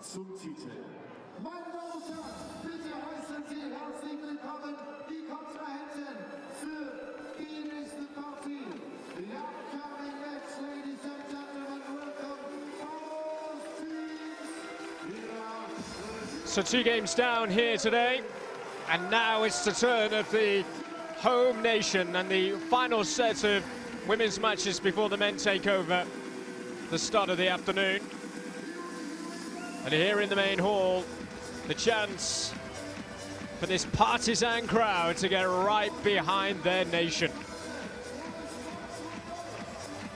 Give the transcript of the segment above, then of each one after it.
zum Titel. Meine Damen und Herren, bitte heißen Sie herzlich willkommen die Kontrahenten für die nächste Partie. The upcoming match, ladies and gentlemen, welcome both teams. So 2 games down here today, and now it's the turn of the home nation and the final set of women's matches before the men take over the start of the afternoon. And here in the main hall, the chance for this partisan crowd to get right behind their nation.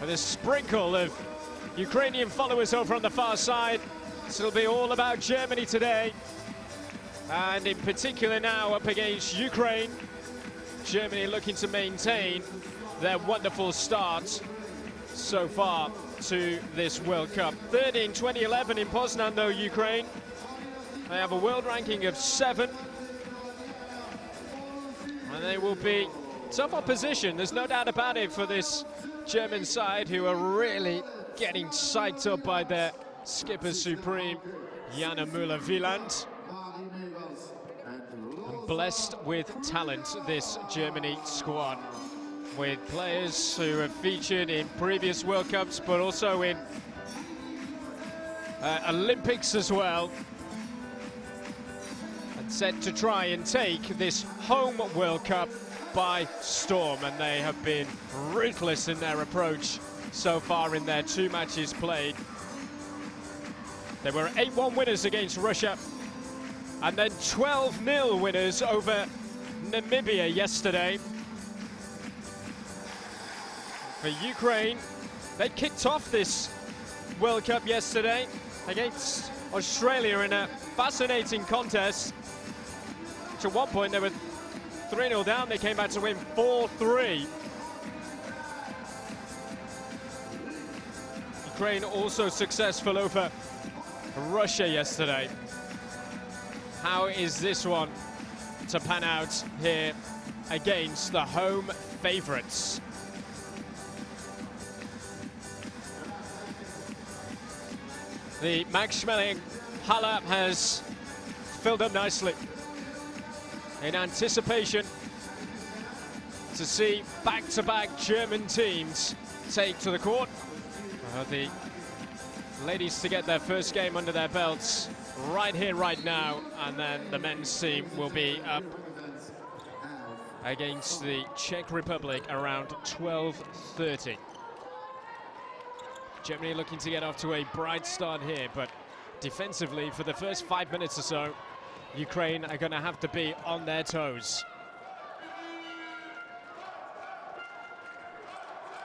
With a sprinkle of Ukrainian followers over on the far side, it'll be all about Germany today. And in particular now up against Ukraine. Germany looking to maintain their wonderful start so far to this World Cup. Third in 2011 in Poznan though, Ukraine. They have a world ranking of 7. And they will be tough opposition, there's no doubt about it, for this German side, who are really getting psyched up by their skipper supreme, Jana Müller-Wieland. And blessed with talent, this Germany squad, with players who have featured in previous World Cups, but also in Olympics as well, and set to try and take this home World Cup by storm. And they have been ruthless in their approach so far in their 2 matches played. They were 8-1 winners against Russia, and then 12-0 winners over Namibia yesterday. For Ukraine, they kicked off this World Cup yesterday against Australia in a fascinating contest. At one point they were 3-0 down, they came back to win 4-3. Ukraine also successful over Russia yesterday. How is this one to pan out here against the home favourites? The Max Schmeling Halle has filled up nicely in anticipation to see back-to-back German teams take to the court. The ladies to get their first game under their belts right here, right now, and then the men's team will be up against the Czech Republic around 12:30. Germany looking to get off to a bright start here, but defensively for the first 5 minutes or so, Ukraine are going to have to be on their toes.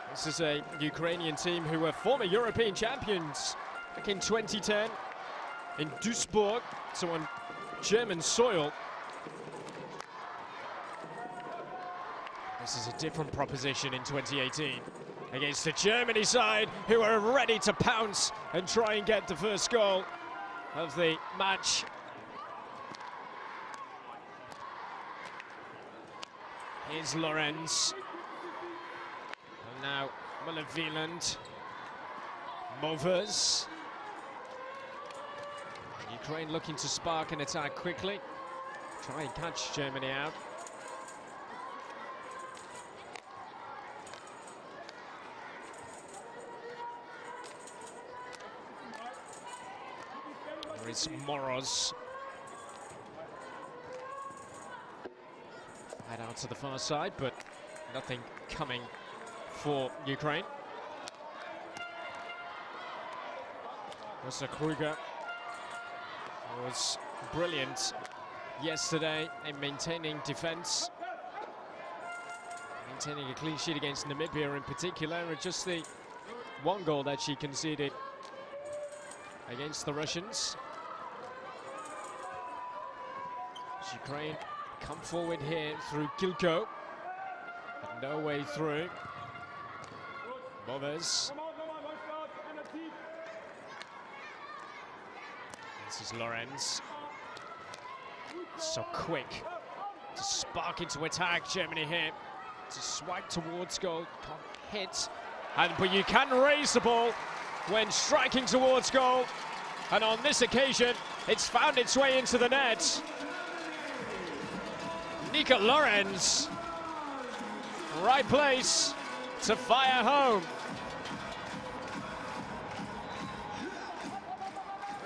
This is a Ukrainian team who were former European champions back in 2010 in Duisburg, so on German soil. This is a different proposition in 2018 against the Germany side, who are ready to pounce and try and get the first goal of the match. Here's Lorenz. And now Müller-Wieland. Movers. Ukraine looking to spark an attack quickly. Try and catch Germany out. There is Moroz. Head out to the far side, but nothing coming for Ukraine. Rosa Kruger was brilliant yesterday in maintaining defense, maintaining a clean sheet against Namibia in particular, and just the 1 goal that she conceded against the Russians. Ukraine come forward here through Kilko, but no way through. Movers. This is Lorenz. So quick to spark into attack. Germany here to swipe towards goal. Can't hit, but you can raise the ball when striking towards goal. And on this occasion, it's found its way into the net. Nico Lorenz, right place to fire home.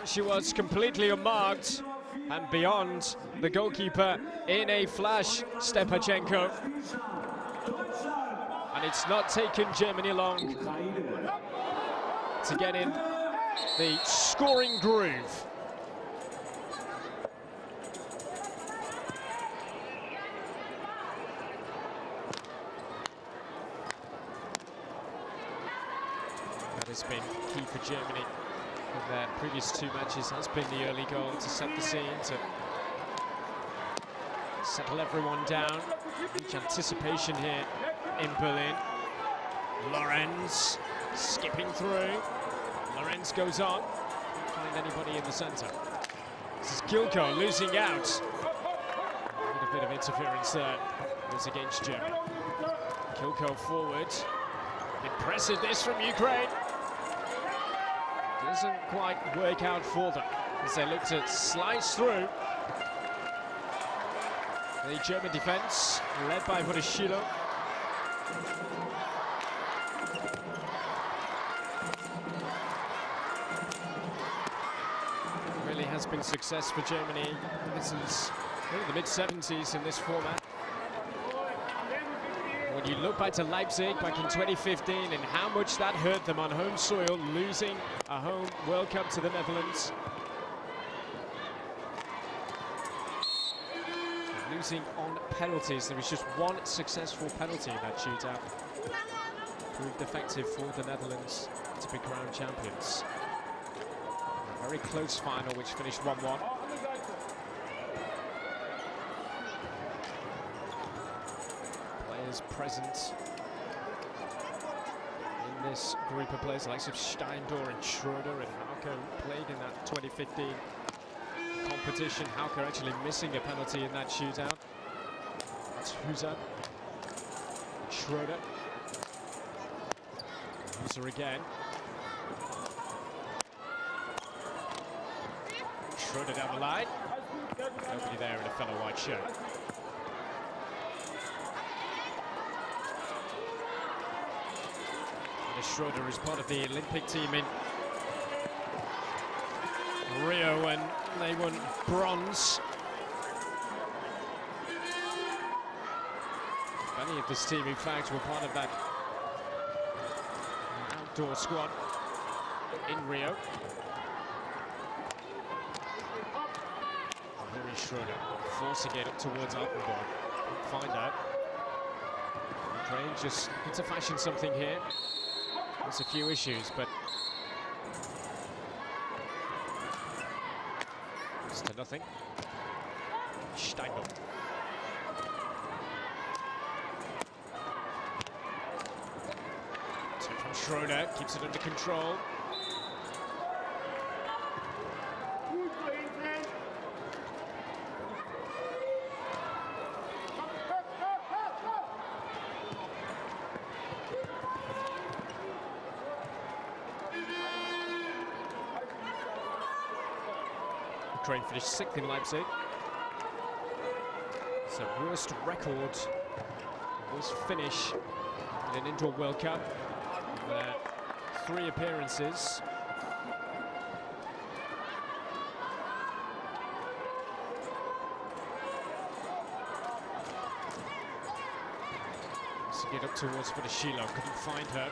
She was completely unmarked and beyond the goalkeeper in a flash, Stepachenko. And it's not taken Germany long to get in the scoring groove. That has been key for Germany in their previous two matches, has been the early goal to set the scene, to settle everyone down. Much anticipation here in Berlin. Lorenz skipping through. Lorenz goes on. Can't find anybody in the centre. This is Kilko losing out. A bit of interference there. It's against Germany. Kilko forward. Impressive this from Ukraine. Doesn't quite work out for them as they look to slice through. The German defence, led by Vorishilo. Really has been success for Germany. This is really the mid-70s in this format. When you look back to Leipzig back in 2015 and how much that hurt them on home soil, losing a home World Cup to the Netherlands. Losing on penalties. There was just one successful penalty in that shootout. Proved effective for the Netherlands to be crowned champions. A very close final which finished 1-1. Players present in this group of players, like Steindor and Schroeder and Hauke, who played in that 2015 competition. Hauke actually missing a penalty in that shootout. That's Huser. Schroeder. Huser again. Schroeder down the line. Nobody there in a fellow white shirt. And Schroeder is part of the Olympic team in Rio when they won bronze. Many of this team, in fact, were part of that outdoor squad in Rio. Here is Schroeder, forcing it up towards Altenborg. Couldn't find out. Ukraine just looking to fashion something here. There's a few issues, but it's to nothing. Steindl. From Schroeder, keeps it under control. Ukraine finished 6th in Leipzig. It's a worst record, worst finish in an indoor World Cup. 3 appearances. To get up towards Vorishilo, couldn't find her.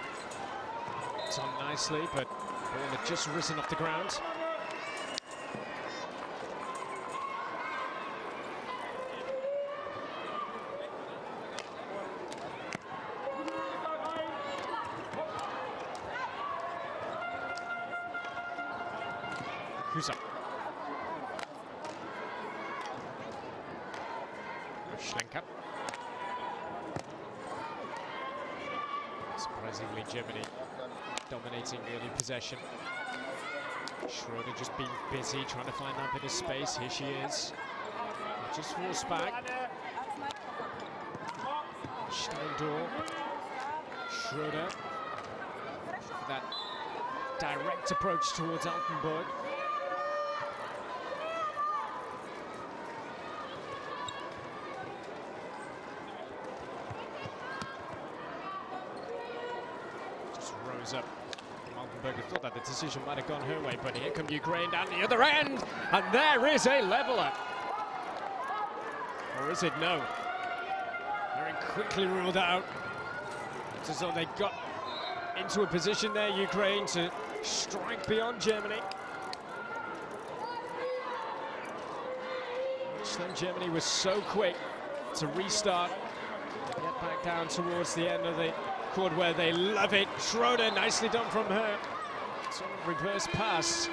It's on nicely, but ball had just risen off the ground. Huser. Schlenker. Surprisingly, Germany dominating the early possession. Schroeder just being busy, trying to find that bit of space. Here she is. Just forced back. Steindl. Schroeder. That direct approach towards Altenborg. comes up. Maltenberger thought that the decision might have gone her way, but here come Ukraine down the other end, and there is a leveler. Or is it no? Very quickly ruled out. It's as though they got into a position there, Ukraine, to strike beyond Germany. Which then Germany was so quick to restart, to get back down towards the end of the court where they love it. Schroeder, nicely done from her. Sort of reverse pass.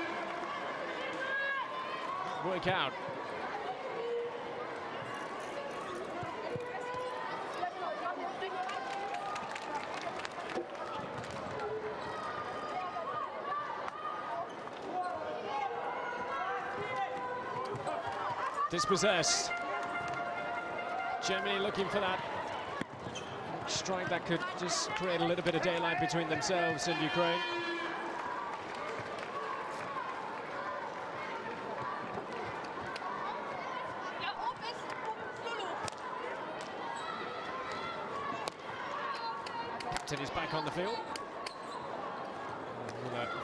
Work out. Dispossessed. Germany looking for that strike that could just create a little bit of daylight between themselves and Ukraine. Captain is back on the field.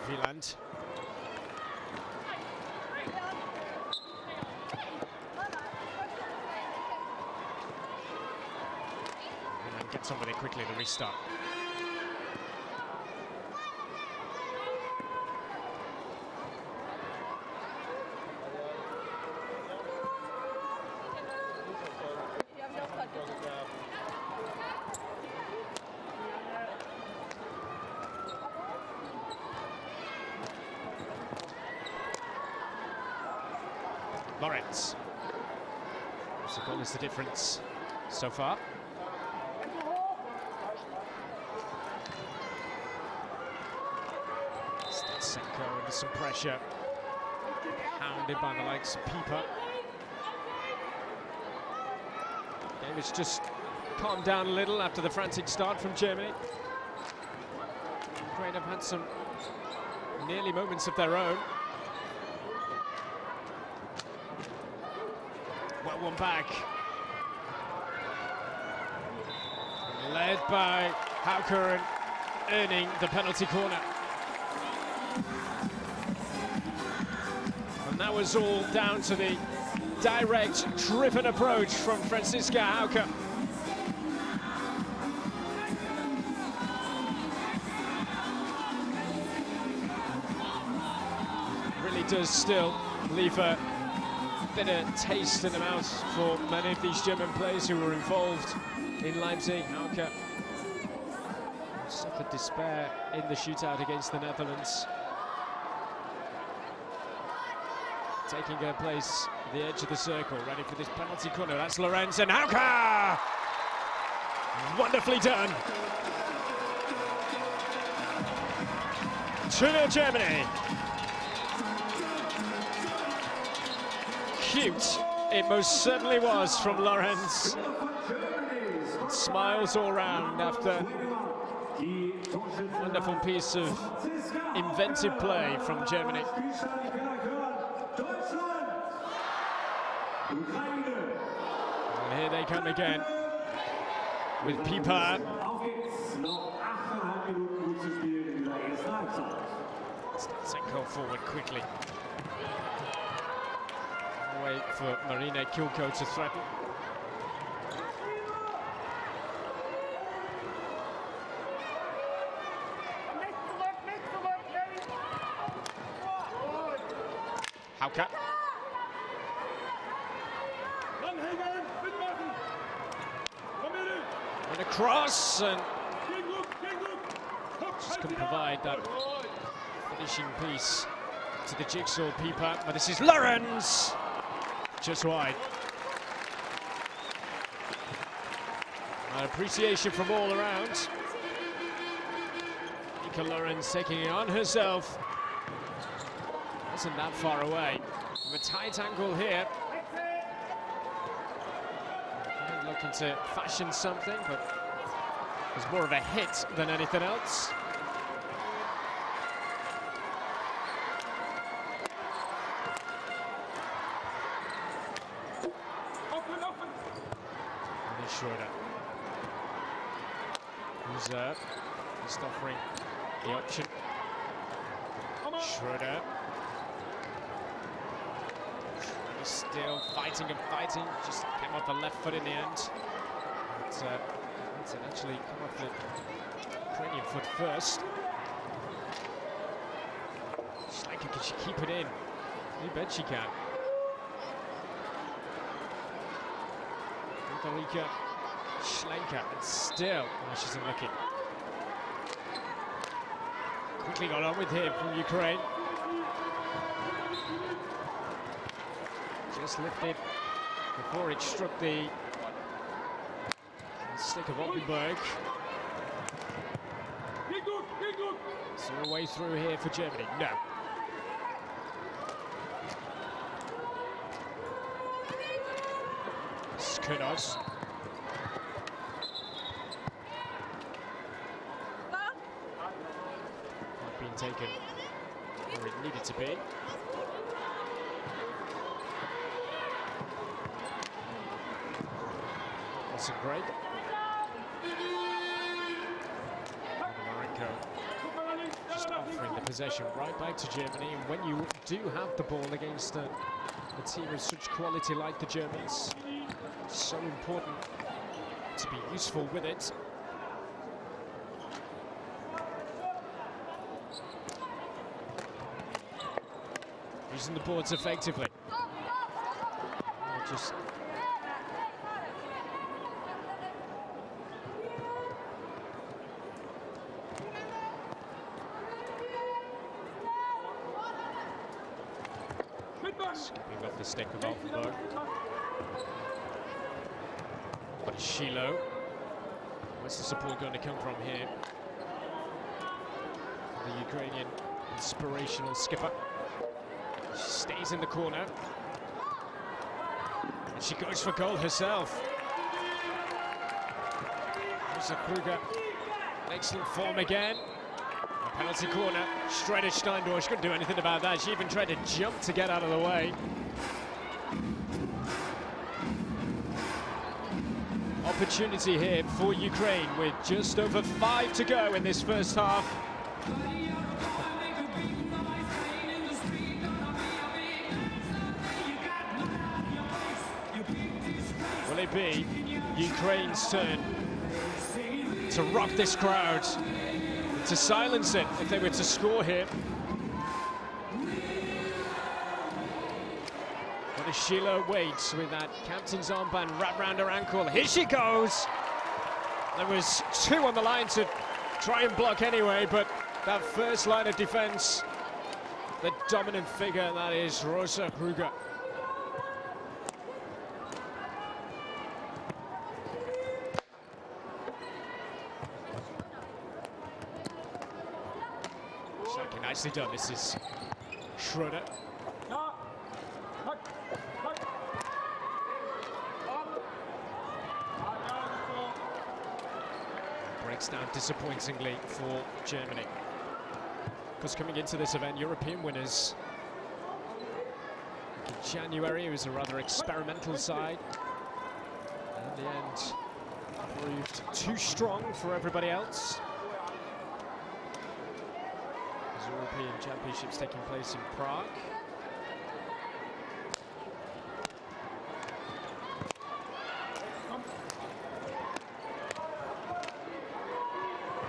Wieland. Get somebody quickly to restart. Lawrence. So goal is the difference so far. Senko under some pressure, hounded by the likes of Pieper. Game has just calmed down a little after the frantic start from Germany. Ukraine have had some nearly moments of their own. Well, one back. Led by Hauker and earning the penalty corner. And that was all down to the direct, driven approach from Franziska Hauker. Really does still leave a bitter taste in the mouth for many of these German players who were involved in Leipzig. Hauker suffered despair in the shootout against the Netherlands. Taking her place at the edge of the circle, ready for this penalty corner. That's Lorenz and Hauker! Wonderfully done. 2-0 Germany. Cute, it most certainly was from Lorenz. Smiles all round after wonderful piece of inventive play from Germany. And here they come again with Pieper. Stenko forward quickly. Wait for Marina Kilko to threaten. Hauker. And across, and just couldn't provide that finishing piece to the jigsaw Pieper, but this is Lorenz, just wide. An appreciation from all around. Nika Lorenz taking it on herself. Wasn't that far away. From a tight angle here. Looking to fashion something, but it was more of a hit than anything else. And Schroeder. Who's just offering the option. Schroeder. He's still fighting and fighting. Just came off the left foot in the end. But actually come off the Ukrainian foot first. Schlenker, can she keep it in? You bet she can. Margarita Schlenker, and still, she's unlucky. Quickly got on with him from Ukraine. Just lifted before it struck the stick of Oldenburg. So a way through here for Germany. No. Kunos. Not being taken where it needed to be. Wasn't great. Marenko just offering the possession right back to Germany, and when you do have the ball against a team of such quality like the Germans, so important to be useful with it. Using the boards effectively. Just skipping off the stick of Oldenburg. But Shilo, where's the support going to come from here? The Ukrainian inspirational skipper. She stays in the corner. And she goes for goal herself. Rosa Kruger, excellent form again. A penalty corner, straight at Steindorf. She couldn't do anything about that. She even tried to jump to get out of the way. Opportunity here for Ukraine with just over 5 to go in this first half. Will it be Ukraine's turn to rock this crowd, to silence it if they were to score here? Sheila waits with that captain's armband wrapped around her ankle. Here she goes. There was 2 on the line to try and block anyway, but that first line of defense, the dominant figure, that is Rosa Kruger. So nicely done. This is Schroeder. Breaks down disappointingly for Germany. Because coming into this event, European winners. In January, it was a rather experimental side. And in the end, proved too strong for everybody else. As European Championships taking place in Prague.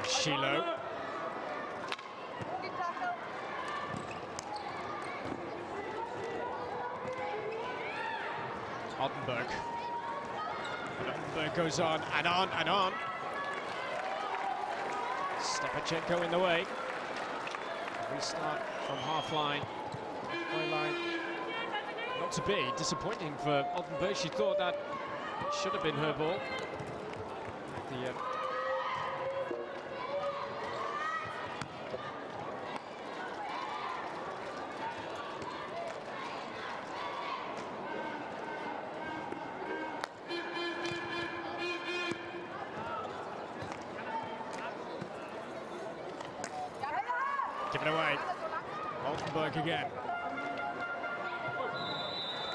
Shilo. Oldenburg. Oldenburg goes on and on and on. Stepachenko in the way. Restart from half-line. Halfway line. Not to be. Disappointing for Oldenburg. She thought that should have been her ball. The given away. Oldenburg again.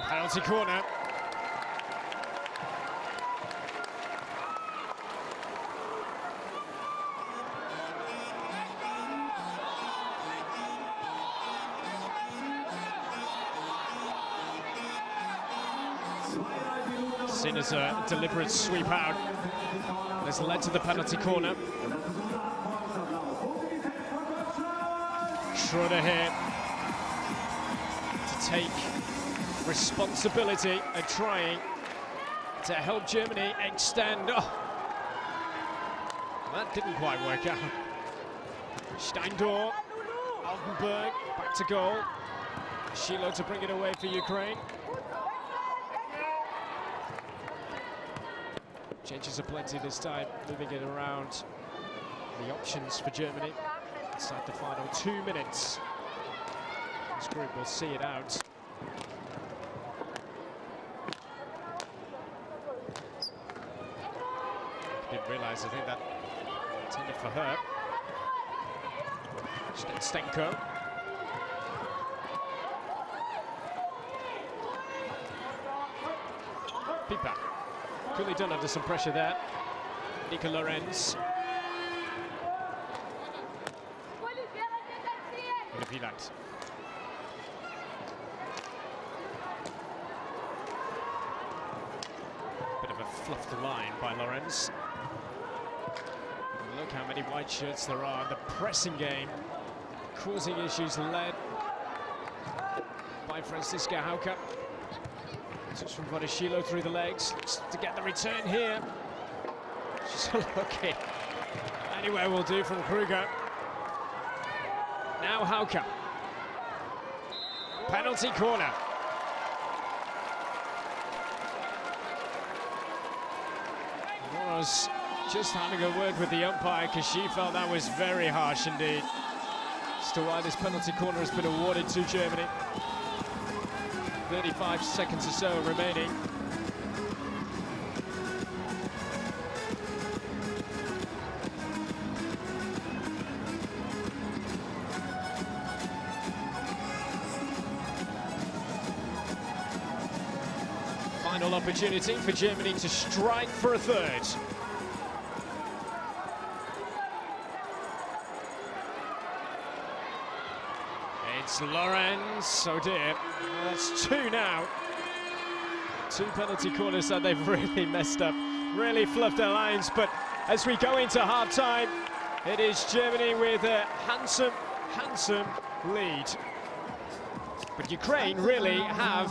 Penalty corner. Seen as a deliberate sweep out. Has led to the penalty corner. Schroeder here to take responsibility and trying to help Germany extend. Oh, that didn't quite work out. Steindor, Altenberg, back to goal. Shilo to bring it away for Ukraine. Changes are plenty this time, moving it around the options for Germany. Inside the final 2 minutes. This group will see it out. Didn't realise, I think that intended for her. Stenko. Pipa. Clearly done under some pressure there. Nico Lorenz. Wieland. Bit of a fluffed line by Lorenz. Look how many white shirts there are in the pressing game, causing issues, led by Franziska Hauke. Touch from Vodashilo through the legs, looks to get the return here. She's unlucky. Anywhere will do from Kruger. Now Hauke. Penalty corner. Was just having a word with the umpire because she felt that was very harsh indeed. As to why this penalty corner has been awarded to Germany. 35 seconds or so remaining. Final opportunity for Germany to strike for a third. It's Lorenz, oh dear, that's two now. Two penalty corners that they've really messed up, really fluffed their lines, but as we go into half-time, it is Germany with a handsome lead. But Ukraine really have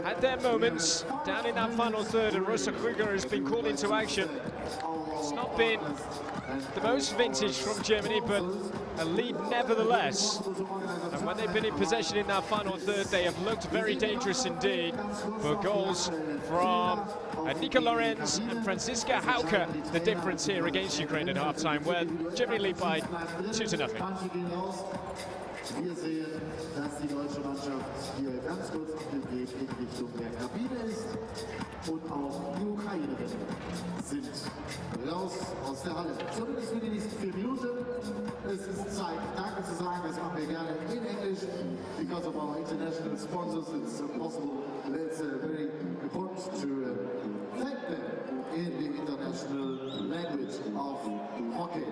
had their moments down in that final third, and Rosa Kruger has been called into action. It's not been the most vintage from Germany, but a lead nevertheless. And when they've been in possession in that final third, they have looked very dangerous indeed. But goals from Nico Lorenz and Franziska Hauke, the difference here against Ukraine at half-time, where Germany lead by 2-0. Wir sehen, dass die deutsche Mannschaft hier ganz kurz auf dem Weg in Richtung der Kabine ist und auch die Ukrainerinnen sind raus aus der Halle. Zumindest für die nächsten 4 Minuten. Es ist Zeit, Danke zu sagen. Das machen wir gerne in Englisch. Because of our international sponsors, it's possible. It's very important to thank them in the international language of hockey.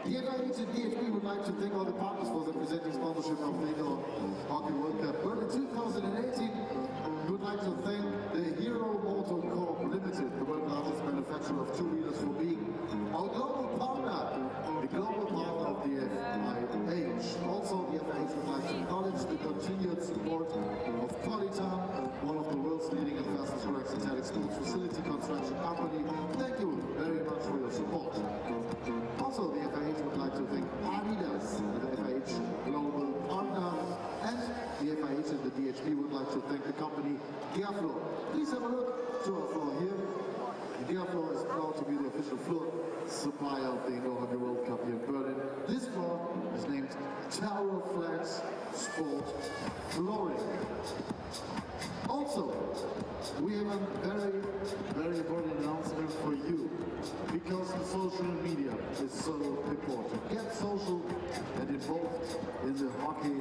The FIH and DHB would like to thank all the partners for the presenting sponsorship of the Hockey World Cup. Berlin 2018, we would like to thank the Hero Motor Corp Limited, the world largest manufacturer of two-wheelers, for being our global partner, the global partner of the FIH. Also, the FIH would like to acknowledge the continued support of Polyton, one of the world's leading and fastest growing synthetic sports facility construction company. Thank you very much for your support. Also, the FIH would like to thank Adidas, the FIH global partner, and the FIH and the DHB would like to thank the company Gearfloor. Please have a look to our floor here. Gearfloor is proud to be the official floor supplier of the Indoor Hockey World Cup here in Berlin. This floor is named Tower Flags Sport Flooring. Also, we have a very, very important announcement for you, because the social media is so important. Get social and involved in the Hockey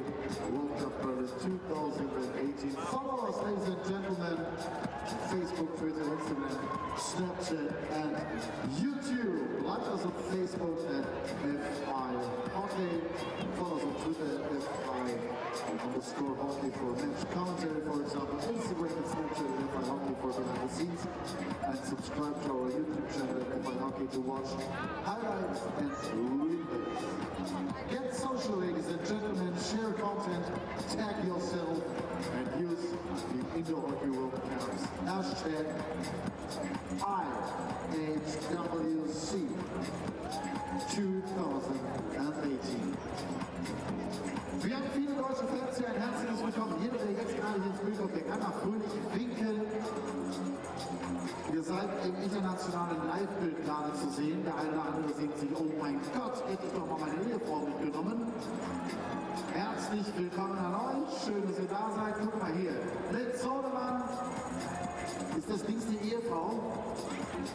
World Cup Berlin 2018. Follow us, ladies and gentlemen, on Facebook, Twitter, Instagram, Snapchat, and YouTube. Like us on Facebook at FI Hockey. Follow us on Twitter at FI_Hockey for match commentary, for example. Instagram to watch highlights and replays. Get social, ladies and gentlemen, share content, tag yourself, and use the Indoor Hockey World Cups hashtag IHWC 2018. Wir haben viele deutsche Fans hier, ein herzliches Willkommen. Jeder, der jetzt gerade hier ins Bild kommt, der kann mal fröhlich winken. Ihr seid im internationalen Live-Bild gerade zu sehen. Der eine oder andere denkt sich, oh mein Gott, hätte ich doch mal meine Ehefrau mitgenommen. Herzlich willkommen an euch. Schön, dass ihr da seid. Guck mal hier. Liz Sodemann. Ist das links die Ehefrau?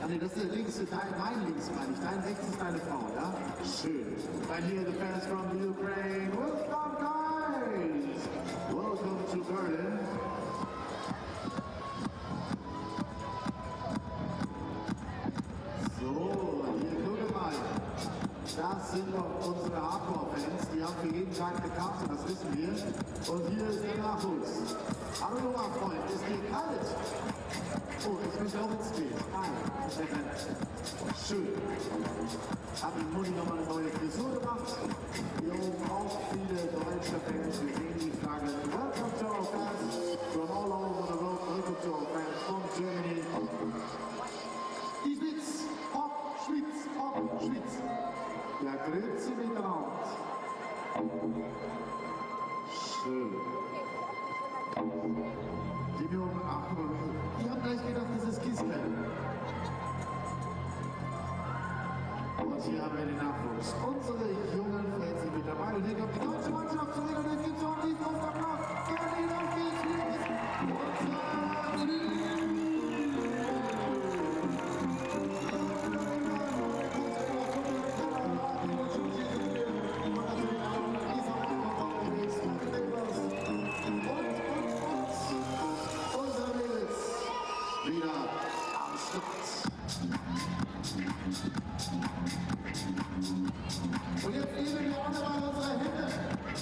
Ah, nee, das ist der links, mein links meine ich. Dein rechts ist deine Frau, ja? Schön. And here the fans from the Ukraine. Welcome, guys! Welcome to Berlin. So, hier, guck mal. Das sind doch unsere Hardcore-Fans. Die haben für jeden Tag eine Karte, das wissen wir. Und hier ist der Nachwuchs. Hallo, Nummer, Freund, ist dir kalt? Oh, ich möchte auch ins Bild. Schön. Habe ich Mutti nochmal eine neue Frisur gemacht. Hier oben auch viele deutsche Fans. Wir sehen die Flagge. Welcome to our fans from all over the world. Welcome to our fans from Germany. Die Schwitz. Hopp, Schwitz, hopp, Schwitz. Ja, grüezi miteinander. Schön. Die Jungen, ach, die haben gleich gedacht, das ist Kiskel. Und hier haben wir den Nachwuchs. Unsere jungen Fans sind mit dabei. Und hier kommt die deutsche Mannschaft zu reden. Und jetzt gibt es auch diesen auf der Block. Berlin auf die Und jetzt nehmen wir alle mal unsere Hände.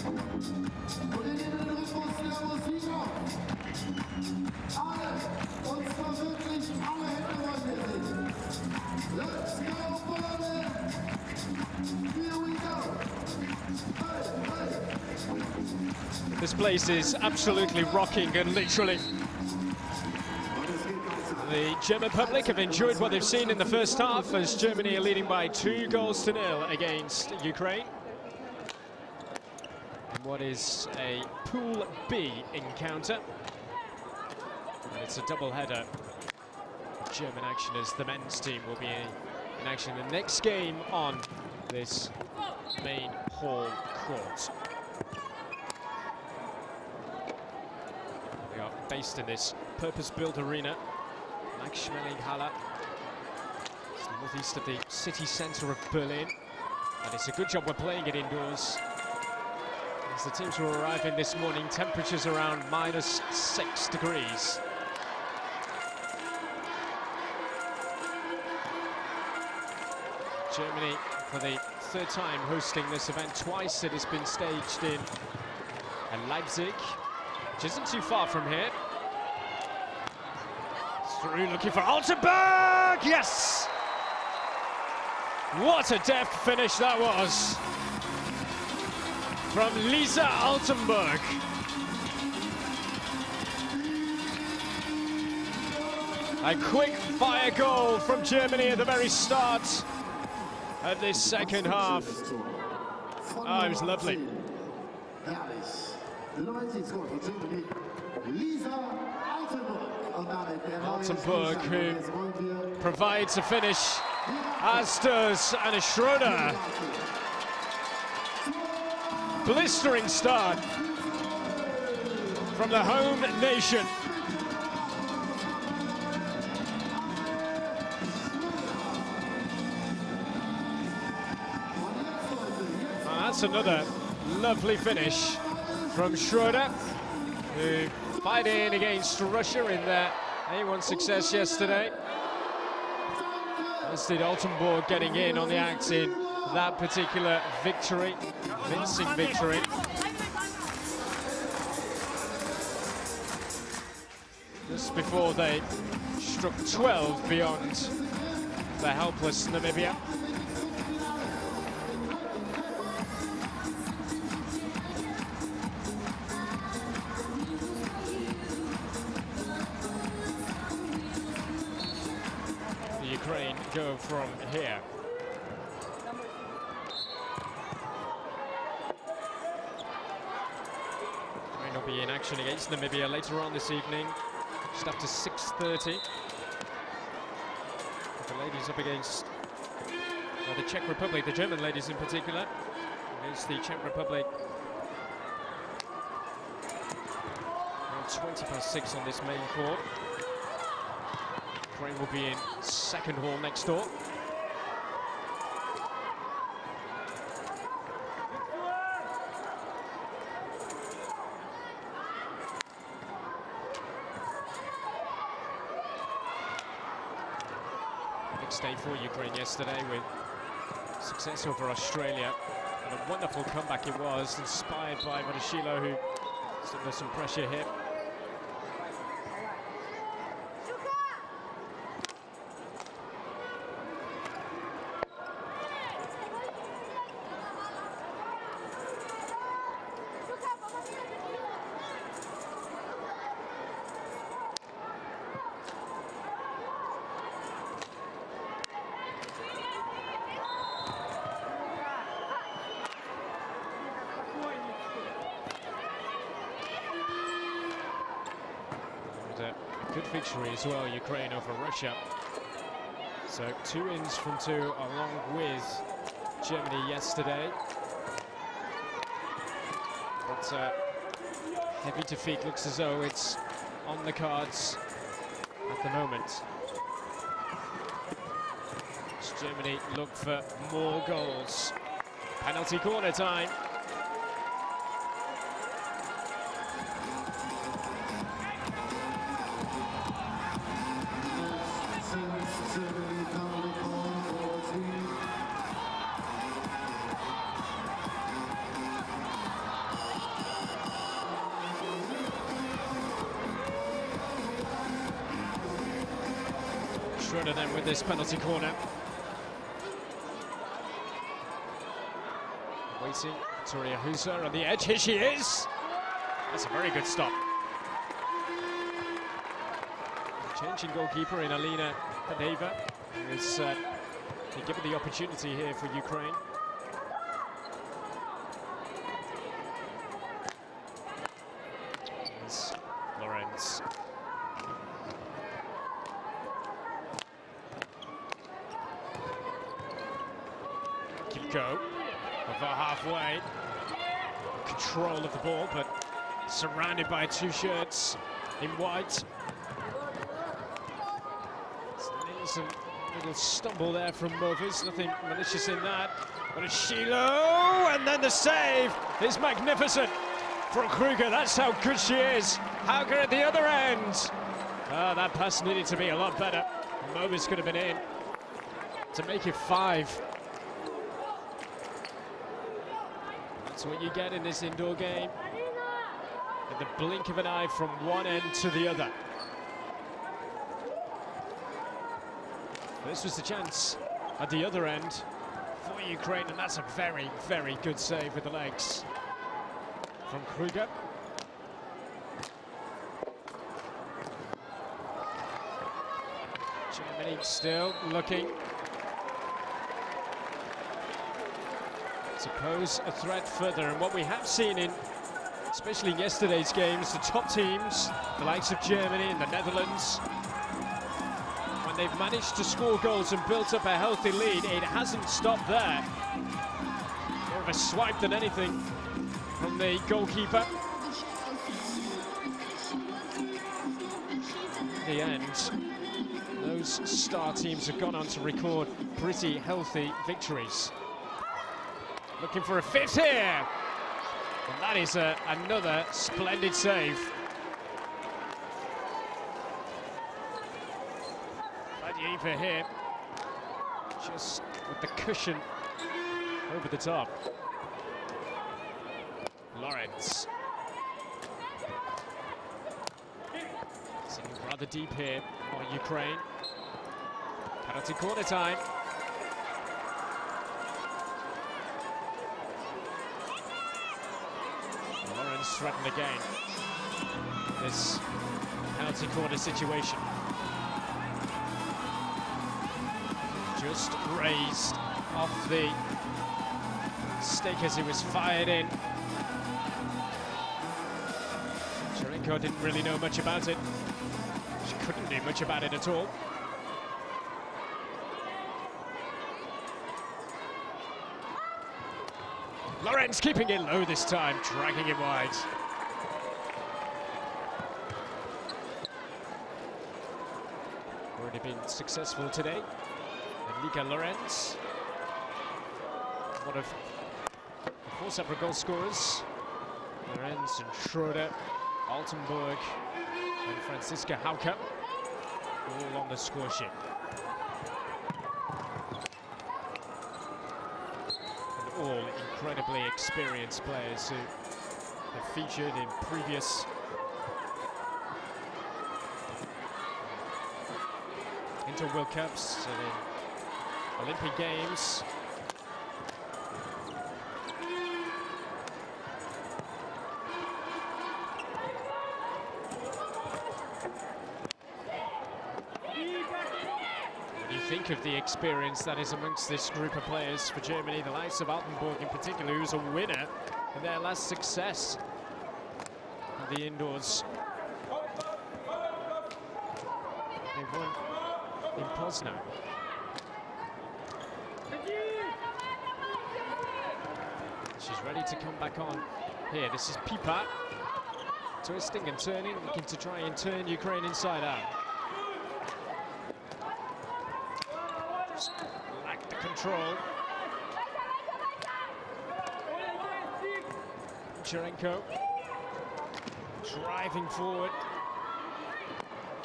Und wir nehmen den Rhythmus der Musik auf. Alle, und zwar wirklich alle Hände wollen wir sehen. Let's go, Berlin! Here we go! Hey, hey! This place is absolutely rocking, and literally the German public have enjoyed what they've seen in the first half, as Germany are leading by 2-0 against Ukraine. In what is a Pool B encounter. And it's a double-header. German action, as the men's team will be in action the next game on this main hall court. They are based in this purpose-built arena. Halle. It's northeast of the city centre of Berlin, and it's a good job we're playing it indoors. As the teams were arriving this morning, temperatures around -6 degrees. Germany, for the third time, hosting this event. Twice it has been staged in Leipzig, which isn't too far from here. Through, looking for Altenburg, yes! What a deft finish that was from Lisa Altenburg. A quick fire goal from Germany at the very start of this second half. Oh, it was lovely. Altenburg, who provides a finish, as does Anna Schroeder. Blistering start from the home nation. And that's another lovely finish from Schroeder, who fight in against Russia in their A1 success yesterday. As did Altenburg, getting in on the act in that particular victory, convincing victory. Just before they struck 12 beyond the helpless Namibia. The Ukraine go from here. Ukraine will be in action against Namibia later on this evening, just after 6:30. The ladies up against the Czech Republic, the German ladies in particular, against the Czech Republic. Around 6:20 on this main court. Ukraine will be in second hall next door. Big day for Ukraine yesterday with success over Australia, and a wonderful comeback it was, inspired by Vodashilo, who is under some pressure here. Good victory as well, Ukraine over Russia. So 2 wins from 2 along with Germany yesterday. But heavy defeat looks as though it's on the cards at the moment. As Germany look for more goals. Penalty corner time. Schroeder then with this penalty corner. Waiting, Victoria Huser on the edge, here she is! That's a very good stop. Changing goalkeeper in Alina Kadeva is given the opportunity here for Ukraine. It's Lorenz. Go over halfway, control of the ball, but surrounded by 2 shirts in white. There's a little stumble there from Movis, nothing malicious in that. But it's Shilo, and then the save is magnificent from Kruger. That's how good she is. Hauger at the other end. Oh, that pass needed to be a lot better. Movis could have been in to make it 5. That's what you get in this indoor game. In the blink of an eye from one end to the other. This was the chance at the other end for Ukraine, and that's a very, very good save with the legs from Kruger. Germany still looking to pose a threat further, and what we have seen in, especially in yesterday's games, the top teams, the likes of Germany and the Netherlands, when they've managed to score goals and built up a healthy lead, it hasn't stopped there. More of a swipe than anything from the goalkeeper. In the end, those star teams have gone on to record pretty healthy victories. Looking for a 5th here, and that is another splendid save. Fadjiva here, just with the cushion over the top. Lawrence. Sitting rather deep here on Ukraine. Penalty corner time. Lawrence threatened again. This penalty corner situation. Just raised off the stick as he was fired in. Sharenko didn't really know much about it. She couldn't do much about it at all. Lawrence keeping it low this time, dragging it wide. Already been successful today. Enrique Lawrence, one of the 4 separate goal scorers. Lawrence and Schroeder, Altenburg and Franziska Hauke, all on the score sheet. And all incredibly experienced players who have featured in previous Inter World Cups and in Olympic Games. Think of the experience that is amongst this group of players for Germany, the likes of Altenburg in particular, who's a winner in their last success at the indoors. They won in Poznan. She's ready to come back on here. This is Pipa, twisting and turning, looking to try and turn Ukraine inside out. Lack the control. Sharenko driving forward.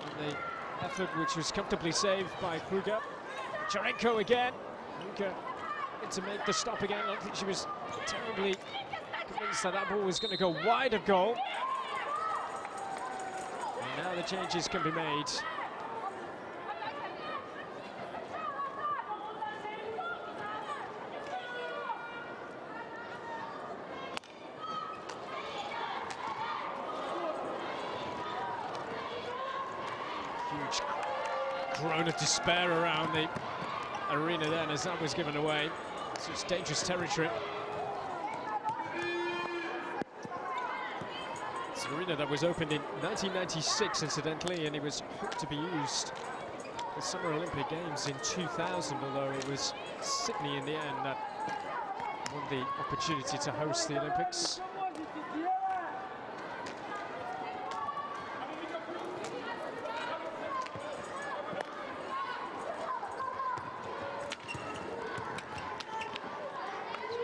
And the effort which was comfortably saved by Kruger. Sharenko again. Kruger to make the stop again. I don't think she was terribly convinced that that ball was going to go wide of goal. And now the changes can be made. Huge groan of despair around the arena then as that was given away. So it's dangerous territory. It's an arena that was opened in 1996, incidentally, and it was hoped to be used for Summer Olympic Games in 2000, although it was Sydney in the end that won the opportunity to host the Olympics.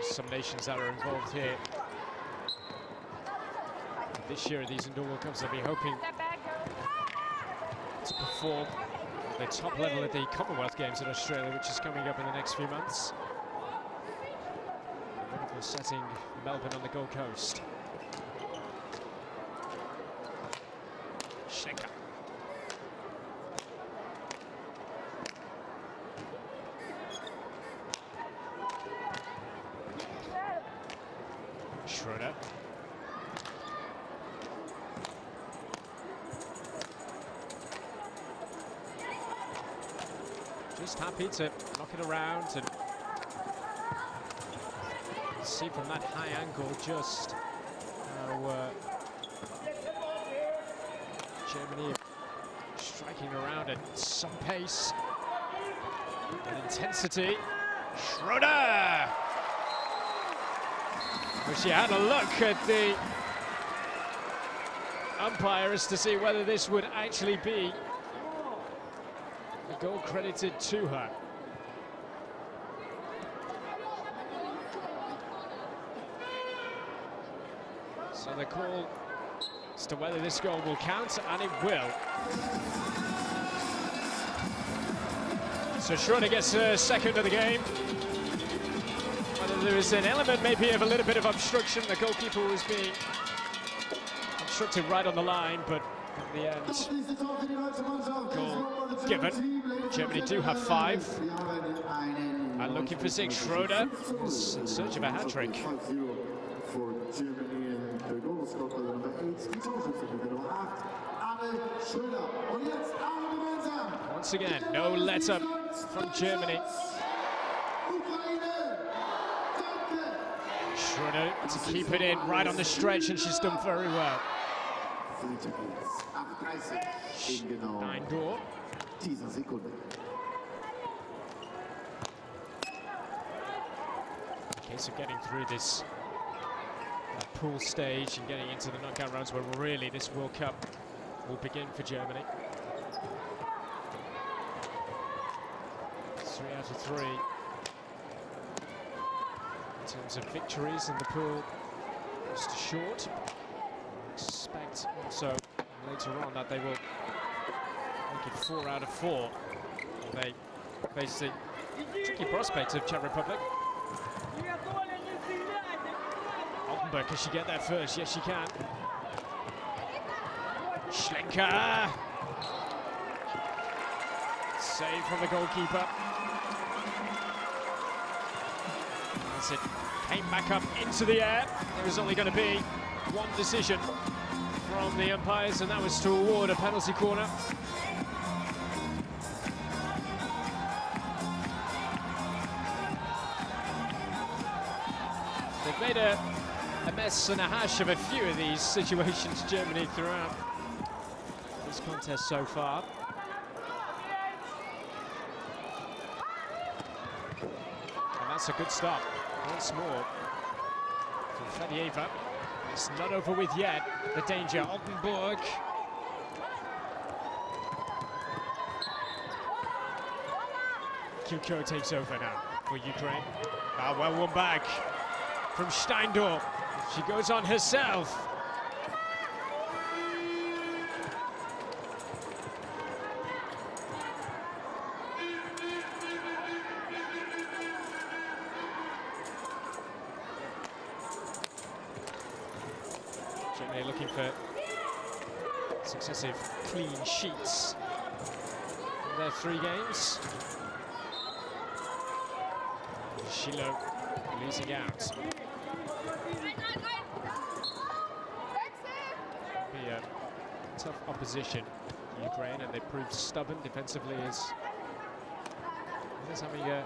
Some nations that are involved here this year at these Indoor World Cups, they'll be hoping to perform at the top level at the Commonwealth Games in Australia, which is coming up in the next few months. A wonderful setting, Melbourne on the Gold Coast. Schenker. Schroeder. Just happy to knock it around and see from that high angle just how Germany striking around at some pace and intensity. Schroeder! Well, she had a look at the umpire as to see whether this would actually be a goal credited to her. So the call as to whether this goal will count, and it will. So Schroeder gets her second of the game. There was an element maybe of a little bit of obstruction. The goalkeeper was being obstructed right on the line, but in the end, goal given. Germany do have 5. And looking for 6, Schroeder is in search of a hat-trick. For Germany and the goal scorer number 8, die Torschütze Nummer 8, Anne Schröder. Und jetzt alle gemeinsam. Once again, no let-up from Germany. Schroeder to keep it in right on the stretch, and she's done very well. Steindorf. In case of getting through this pool stage and getting into the knockout rounds, where really this World Cup will begin for Germany. 3 out of 3 in terms of victories in the pool, just short. Expect also later on that they will make it 4 out of 4. They face the tricky prospects of Czech Republic. Altenberg, can she get there first? Yes, she can. Schlenker. Save from the goalkeeper. As it came back up into the air, there was only going to be one decision from the umpires, and that was to award a penalty corner. They've made a mess and a hash of a few of these situations, Germany, throughout this contest so far. And that's a good stop, once more, from Fedieva. It's not over with yet, the danger. Oldenburg. Kyuko takes over now for Ukraine. Ah, well won back from Steindorf. She goes on herself. Germany looking for successive clean sheets in their 3 games. Shilo losing out. Be a tough opposition, Ukraine, and they proved stubborn defensively as having a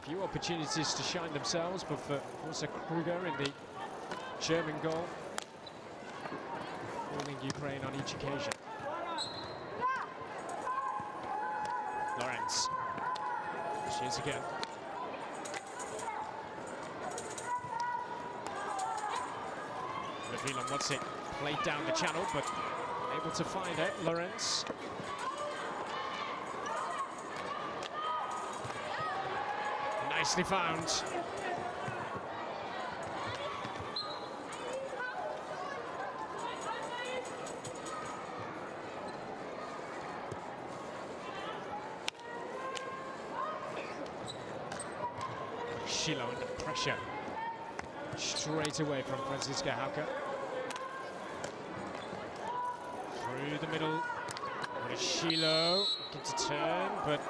few opportunities to shine themselves, but for also Kruger in the German goal, fooling Ukraine on each occasion. Lorenz. She is again. Levilan wants it played down the channel, but able to find it. Lorenz. Nicely found. Shilo under pressure. Straight away from Franziska Hauke. Through the middle. What is Shilo? Looking to turn, but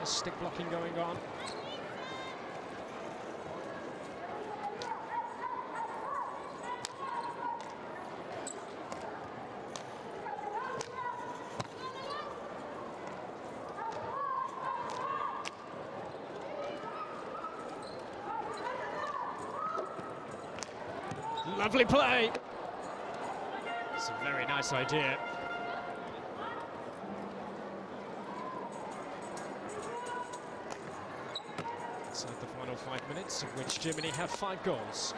a stick blocking going on. Lovely play. It's a very nice idea. Inside the final 5 minutes, in which Germany have 5 goals.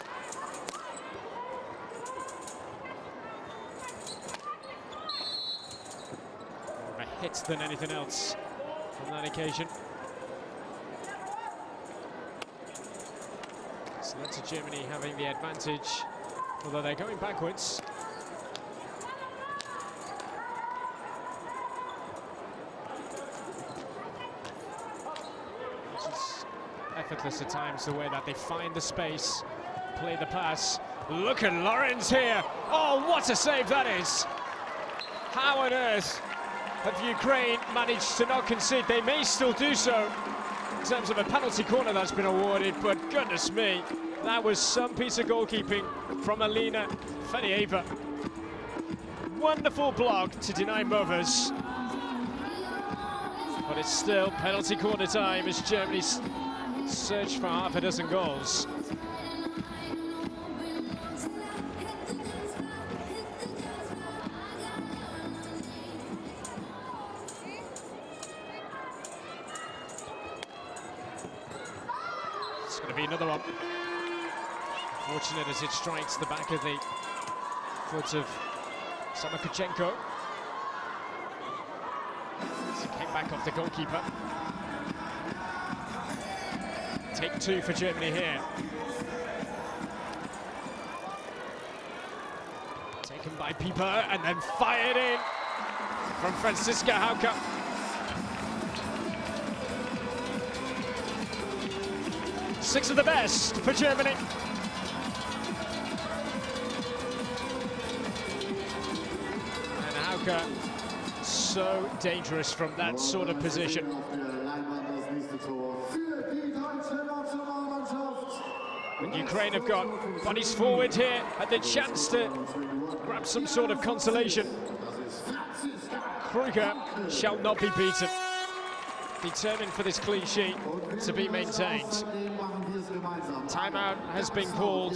More of a hit than anything else on that occasion. So that's Germany having the advantage, although they're going backwards. It's just effortless at times, the way that they find the space, play the pass. Look at Lorenz here. Oh, what a save that is. How on earth have Ukraine managed to not concede? They may still do so in terms of a penalty corner that's been awarded, but goodness me, that was some piece of goalkeeping from Alina Federieva. Wonderful block to deny Movers. But it's still penalty corner time as Germany search for half a dozen goals. It's going to be another one. Fortunate as it strikes the back of the foot of Samakachenko. As it came back off the goalkeeper. Take two for Germany here. Taken by Pieper and then fired in from Franziska Hauke. Six of the best for Germany. And Hauke, so dangerous from that sort of position. And Ukraine have got bodies forward here, had the chance to grab some sort of consolation. Kruger shall not be beaten. Determined for this clean sheet to be maintained. Timeout has been called.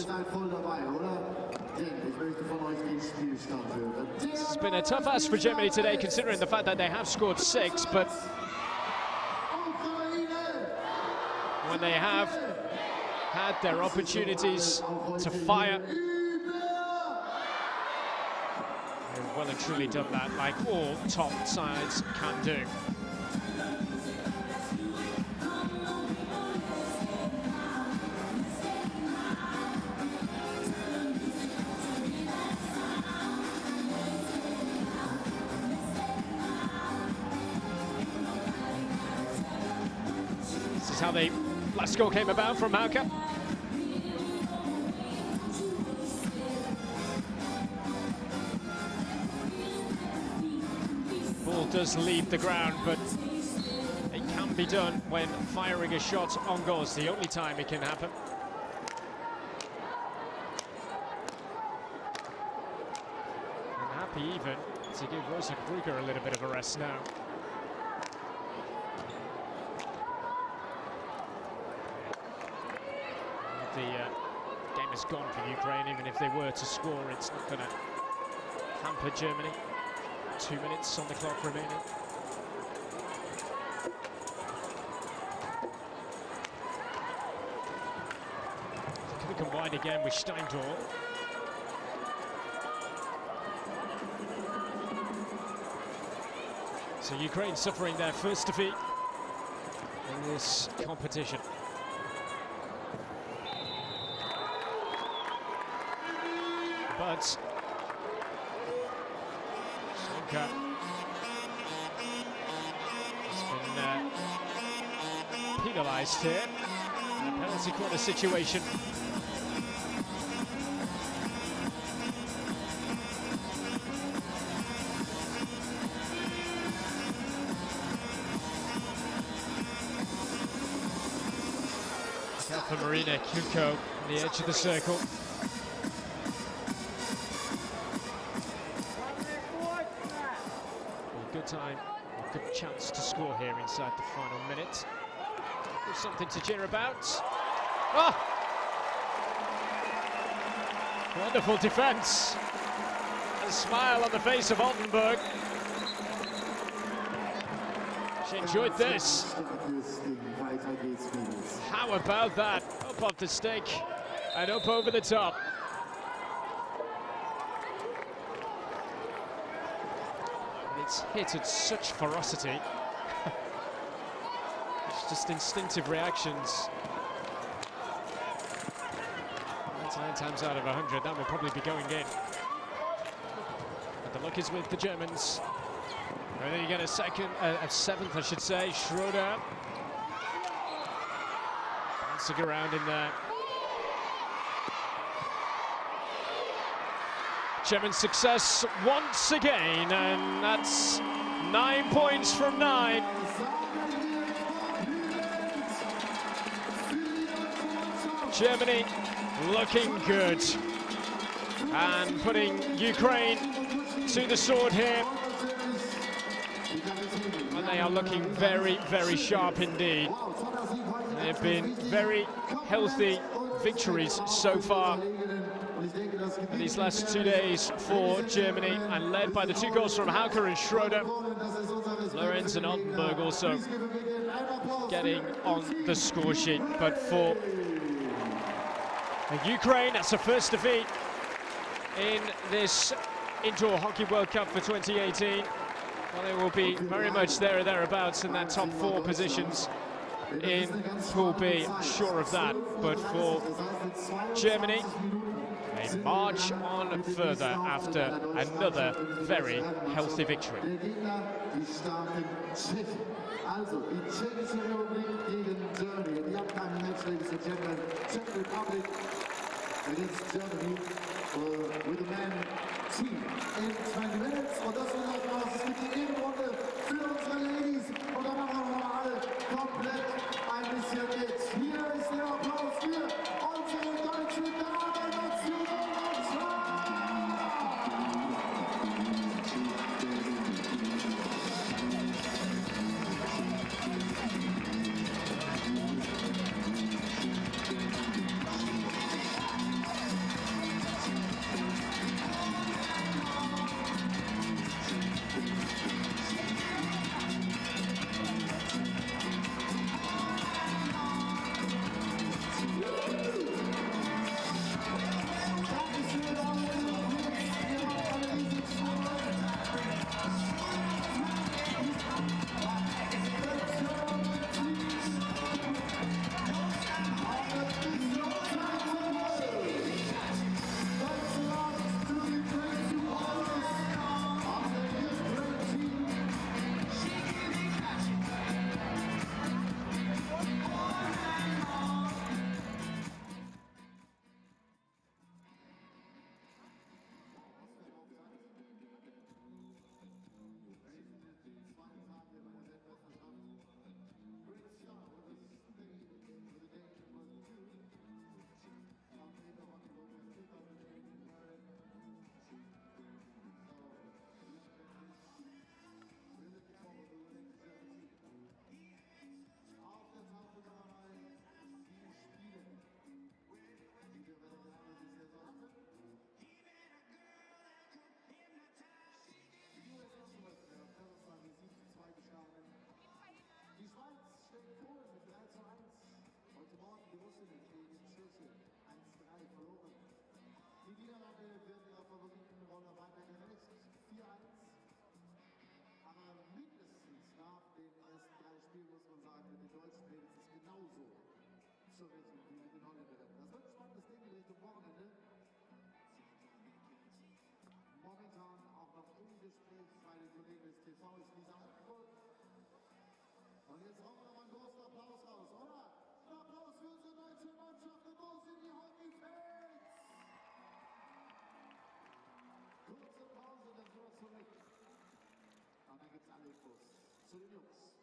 It's been a tough ask for Germany today, considering the fact that they have scored 6, but when they have had their opportunities to fire, they've well and truly done that, like all top sides can do. This is how the last goal came about from Hauke. Ball does leave the ground, but it can be done when firing a shot on goal. It's the only time it can happen. I'm happy even to give Rosa Kruger a little bit of a rest now. The game is gone for Ukraine. Even if they were to score, it's not going to hamper Germany. 2 minutes on the clock remaining. Can we combine again with Steindl? So Ukraine suffering their first defeat in this competition. But Sonka has been penalised here in a penalty corner situation. Out for Marina Kuko on the edge of the circle. Good time, a good chance to score here inside the final minute. There's something to cheer about. Oh! Wonderful defence. A smile on the face of Oldenburg. She enjoyed this. How about that? Up off the stick and up over the top. It's hit at such ferocity. It's just instinctive reactions. 9 times out of 100, that will probably be going in. But the luck is with the Germans. And then you get a seventh, I should say. Schroeder bouncing around in there. German success once again, and that's 9 points from 9. Germany looking good and putting Ukraine to the sword here. And they are looking very, very sharp indeed. They've been very healthy victories so far in these last 2 days for Germany, and led by the 2 goals from Hauker and Schroeder. Lorenz and Oldenburg also getting on the score sheet. But for Ukraine, that's the first defeat in this Indoor Hockey World Cup for 2018. Well, they will be very much there or thereabouts in that top 4 positions in Pool B, sure of that. But for Germany, they march on further after another very healthy victory. Also, die Tschechische Republik gegen Germany. Die upcoming match, ladies and gentlemen, Czech Republic against Germany with a man team in 20 minutes. Und das will auch noch, es gibt die Ehrenrunde für unsere Ladies. Und dann machen wir noch alle komplett ein bisschen mit. Hier ist der Applaus für unsere deutsche Damen-Nationalmannschaft. Und jetzt hauen wir mal einen großen Applaus raus, oder? Ein Applaus für unsere deutsche Mannschaft und los in die Hockeyfans! Kurze Pause, dann sind wir zurück. Und dann gibt's alle Infos zu den Jungs.